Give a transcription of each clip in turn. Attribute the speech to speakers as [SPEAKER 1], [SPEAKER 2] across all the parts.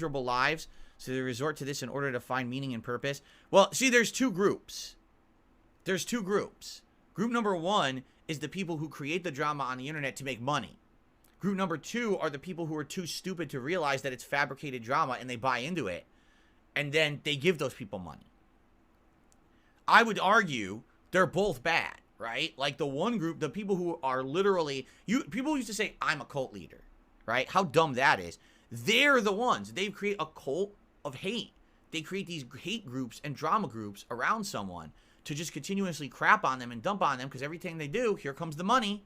[SPEAKER 1] miserable lives, so they resort to this in order to find meaning and purpose. Well, see, there's two groups. There's two groups. Group number one is the people who create the drama on the internet to make money. Group number two are the people who are too stupid to realize that it's fabricated drama and they buy into it. And then they give those people money. I would argue they're both bad, right? Like the one group, the people who are literally, people used to say, I'm a cult leader, right? How dumb that is. They're the ones. They create a cult of hate. They create these hate groups and drama groups around someone to just continuously crap on them and dump on them because everything they do, here comes the money.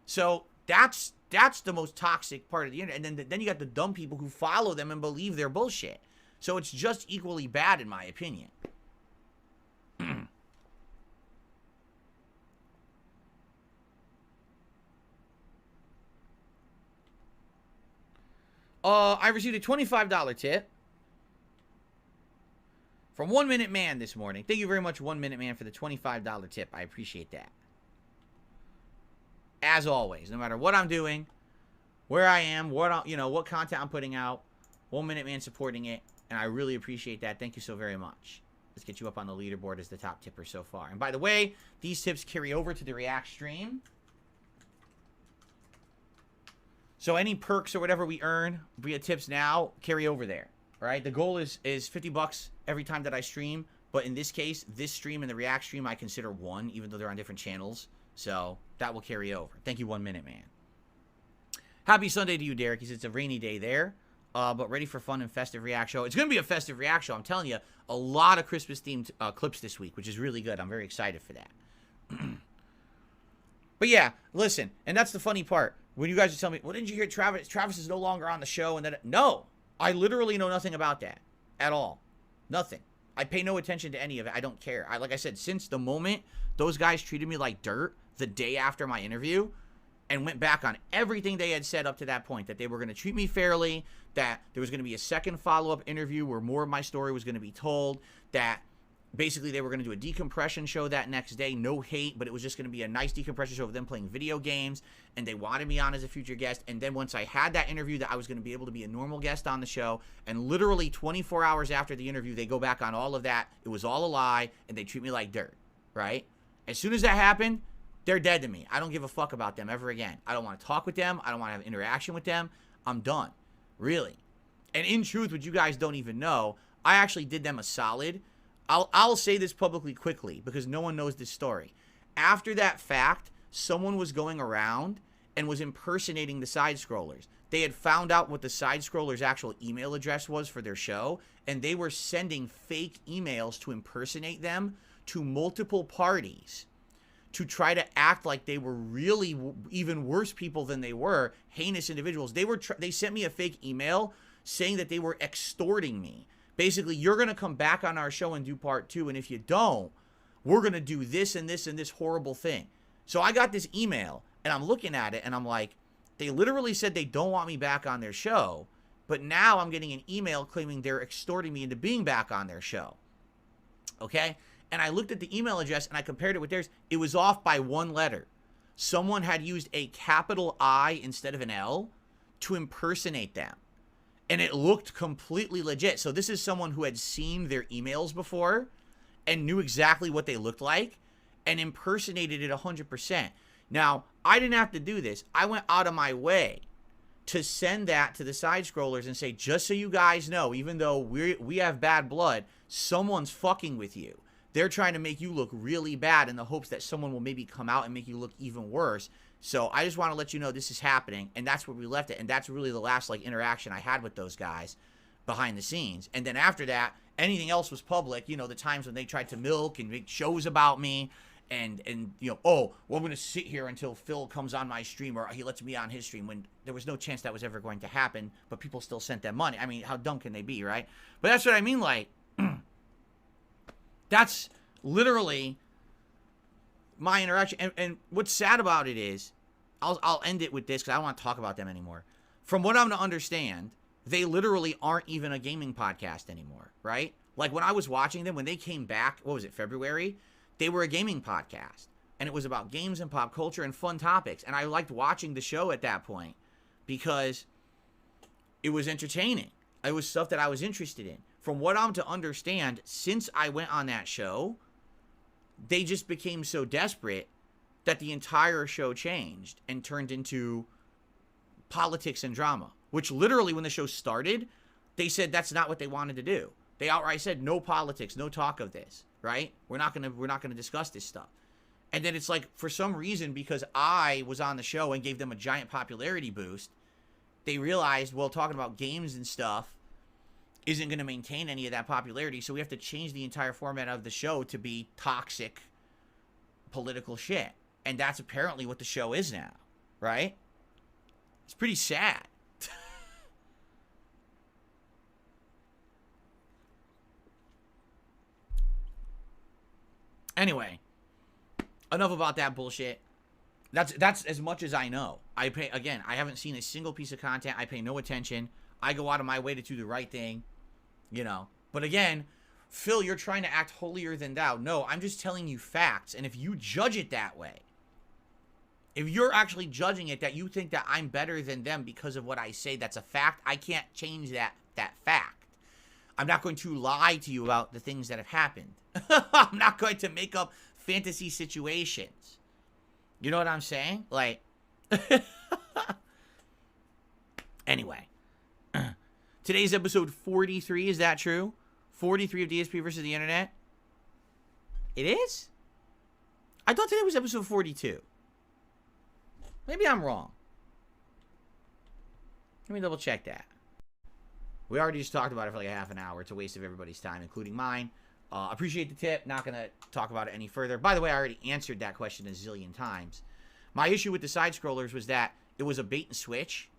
[SPEAKER 1] So that's the most toxic part of the internet. And then you got the dumb people who follow them and believe their bullshit. So it's just equally bad in my opinion. I received a $25 tip from 1 Minute Man this morning. Thank you very much, 1 Minute Man, for the $25 tip. I appreciate that. As always, no matter what I'm doing, where I am, what content I'm putting out, 1 Minute Man supporting it, and I really appreciate that. Thank you so very much. Let's get you up on the leaderboard as the top tipper so far. And by the way, these tips carry over to the React stream. So any perks or whatever we earn via tips now, carry over there. All right? The goal is $50 every time that I stream. But in this case, this stream and the React stream, I consider one, even though they're on different channels. So that will carry over. Thank you, 1 Minute Man. Happy Sunday to you, Derek. He says it's a rainy day there. But ready for fun and festive React show. It's going to be a festive React show. I'm telling you, a lot of Christmas-themed clips this week, which is really good. I'm very excited for that. But yeah, listen, and that's the funny part. When you guys are telling me, well, didn't you hear Travis? Travis is no longer on the show. And no, I literally know nothing about that at all. Nothing. I pay no attention to any of it. I don't care. Like I said, since the moment those guys treated me like dirt the day after my interview and went back on everything they had said up to that point, that they were going to treat me fairly, that there was going to be a second follow-up interview where more of my story was going to be told, that basically they were going to do a decompression show that next day, no hate, but it was just going to be a nice decompression show of them playing video games, and they wanted me on as a future guest. And then once I had that interview, that I was going to be able to be a normal guest on the show, and literally 24 hours after the interview, they go back on all of that. It was all a lie, and they treat me like dirt, right? As soon as that happened, they're dead to me. I don't give a fuck about them ever again. I don't want to talk with them. I don't want to have interaction with them. I'm done. Really. And in truth, what you guys don't even know, I actually did them a solid. I'll say this publicly quickly because no one knows this story. After that fact, someone was going around and was impersonating the side scrollers. They had found out what the side scrollers' actual email address was for their show, and they were sending fake emails to impersonate them to multiple parties to try to act like they were really even worse people than they were, heinous individuals. They sent me a fake email saying that they were extorting me. Basically, you're going to come back on our show and do part 2, and if you don't, we're going to do this and this and this horrible thing. So I got this email, and I'm looking at it, and I'm like, they literally said they don't want me back on their show, but now I'm getting an email claiming they're extorting me into being back on their show. Okay? And I looked at the email address, and I compared it with theirs. It was off by one letter. Someone had used a capital I instead of an L to impersonate them. And it looked completely legit. So this is someone who had seen their emails before and knew exactly what they looked like and impersonated it 100%. Now, I didn't have to do this. I went out of my way to send that to the side scrollers and say, just so you guys know, even though we have bad blood, someone's fucking with you. They're trying to make you look really bad in the hopes that someone will maybe come out and make you look even worse. So I just want to let you know this is happening, and that's where we left it. And that's really the last interaction I had with those guys behind the scenes. And then after that, anything else was public. You know, the times when they tried to milk and make shows about me, and you know, oh, well, I'm going to sit here until Phil comes on my stream or he lets me on his stream, when there was no chance that was ever going to happen, but people still sent them money. I mean, how dumb can they be, right? But that's what I mean, like, that's literally my interaction. And what's sad about it is, I'll end it with this because I don't want to talk about them anymore. From what I'm to understand, they literally aren't even a gaming podcast anymore, right? Like when I was watching them, when they came back, what was it, February? They were a gaming podcast. And it was about games and pop culture and fun topics. And I liked watching the show at that point because it was entertaining. It was stuff that I was interested in. From what I'm to understand, since I went on that show, they just became so desperate that the entire show changed and turned into politics and drama. Which literally, when the show started, they said that's not what they wanted to do. They outright said no politics, no talk of this, right? We're not gonna discuss this stuff. And then it's like, for some reason, because I was on the show and gave them a giant popularity boost, they realized, well, talking about games and stuff isn't going to maintain any of that popularity, so we have to change the entire format of the show to be toxic political shit. And that's apparently what the show is now, right? It's pretty sad. Anyway, enough about that bullshit. That's as much as I know. I haven't seen a single piece of content. I pay no attention. I go out of my way to do the right thing, you know. But again, Phil, you're trying to act holier than thou. No, I'm just telling you facts. And if you judge it that way, if you're actually judging it that you think that I'm better than them because of what I say, that's a fact. I can't change that fact. I'm not going to lie to you about the things that have happened. I'm not going to make up fantasy situations. You know what I'm saying? Like, anyway. Today's episode 43, is that true? 43 of DSP versus the internet? It is? I thought today was episode 42. Maybe I'm wrong. Let me double check that. We already just talked about it for like a half an hour. It's a waste of everybody's time, including mine. Appreciate the tip. Not going to talk about it any further. By the way, I already answered that question a zillion times. My issue with the side scrollers was that it was a bait and switch.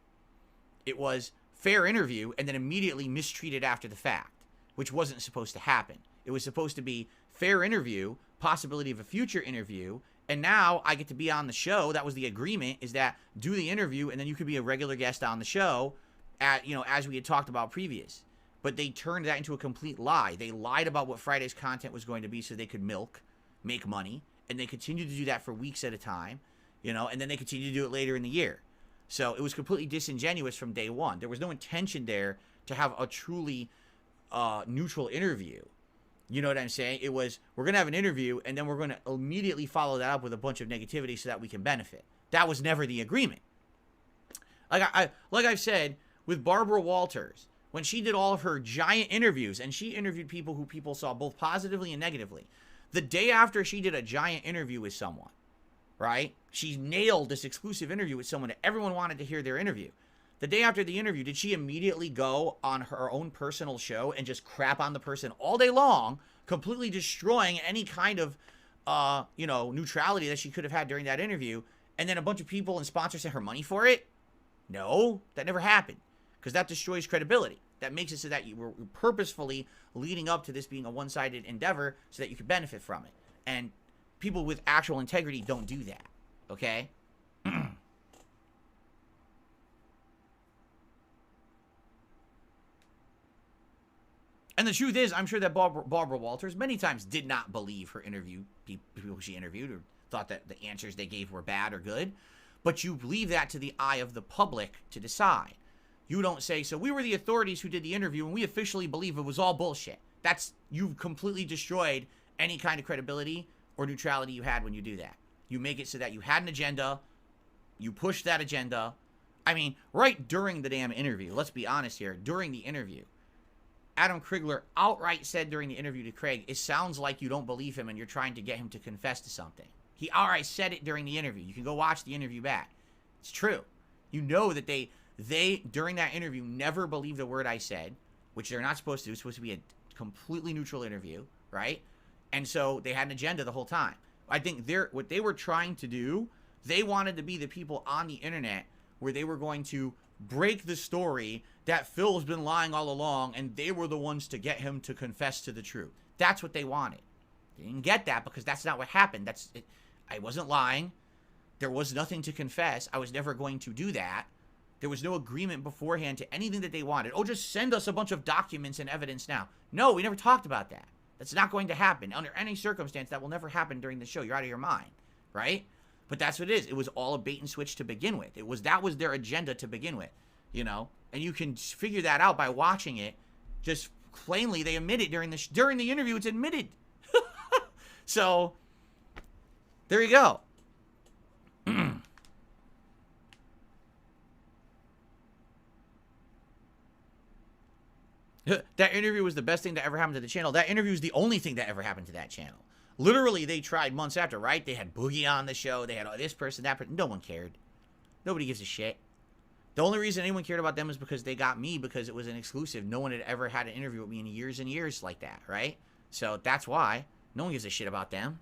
[SPEAKER 1] It was fair interview and then immediately mistreated after the fact, which wasn't supposed to happen. It was supposed to be fair interview, possibility of a future interview, and now I get to be on the show. That was the agreement, is that do the interview and then you could be a regular guest on the show, as we had talked about previous. But they turned that into a complete lie. They lied about what Friday's content was going to be so they could make money, and they continued to do that for weeks at a time, and then they continued to do it later in the year. So it was completely disingenuous from day one. There was no intention there to have a truly neutral interview. You know what I'm saying? It was, we're going to have an interview, and then we're going to immediately follow that up with a bunch of negativity so that we can benefit. That was never the agreement. Like I've said, with Barbara Walters, when she did all of her giant interviews, and she interviewed people who people saw both positively and negatively, the day after she did a giant interview with someone, right? She nailed this exclusive interview with someone that everyone wanted to hear their interview. The day after the interview, did she immediately go on her own personal show and just crap on the person all day long, completely destroying any kind of, neutrality that she could have had during that interview, and then a bunch of people and sponsors sent her money for it? No, that never happened, because that destroys credibility. That makes it so that you were purposefully leading up to this being a one-sided endeavor so that you could benefit from it. And people with actual integrity don't do that, okay? And the truth is, I'm sure that Barbara Walters many times did not believe her people she interviewed, or thought that the answers they gave were bad or good. But you leave that to the eye of the public to decide. You don't say, so we were the authorities who did the interview and we officially believe it was all bullshit. You've completely destroyed any kind of credibility or neutrality you had when you do that. You make it so that you had an agenda, you pushed that agenda. I mean, right during the damn interview, let's be honest here, during the interview, Adam Krigler outright said during the interview to Craig, it sounds like you don't believe him and you're trying to get him to confess to something. He outright said it during the interview. You can go watch the interview back. It's true. You know that they during that interview never believed a word I said, which they're not supposed to do. It's supposed to be a completely neutral interview, right? And so they had an agenda the whole time. I think what they were trying to do, they wanted to be the people on the internet where they were going to break the story that Phil's been lying all along, and they were the ones to get him to confess to the truth. That's what they wanted. They didn't get that because that's not what happened. I wasn't lying. There was nothing to confess. I was never going to do that. There was no agreement beforehand to anything that they wanted. Oh, just send us a bunch of documents and evidence now. No, we never talked about that. That's not going to happen. Under any circumstance, that will never happen during the show. You're out of your mind, right? But that's what it is. It was all a bait and switch to begin with. That was their agenda to begin with, And you can figure that out by watching it. Just plainly, they admit it during the interview. It's admitted. So, there you go. That interview was the best thing that ever happened to the channel. That interview is the only thing that ever happened to that channel. Literally, they tried months after, right? They had Boogie on the show. They had this person, that person. No one cared. Nobody gives a shit. The only reason anyone cared about them is because they got me, because it was an exclusive. No one had ever had an interview with me in years and years like that, right? So that's why. No one gives a shit about them.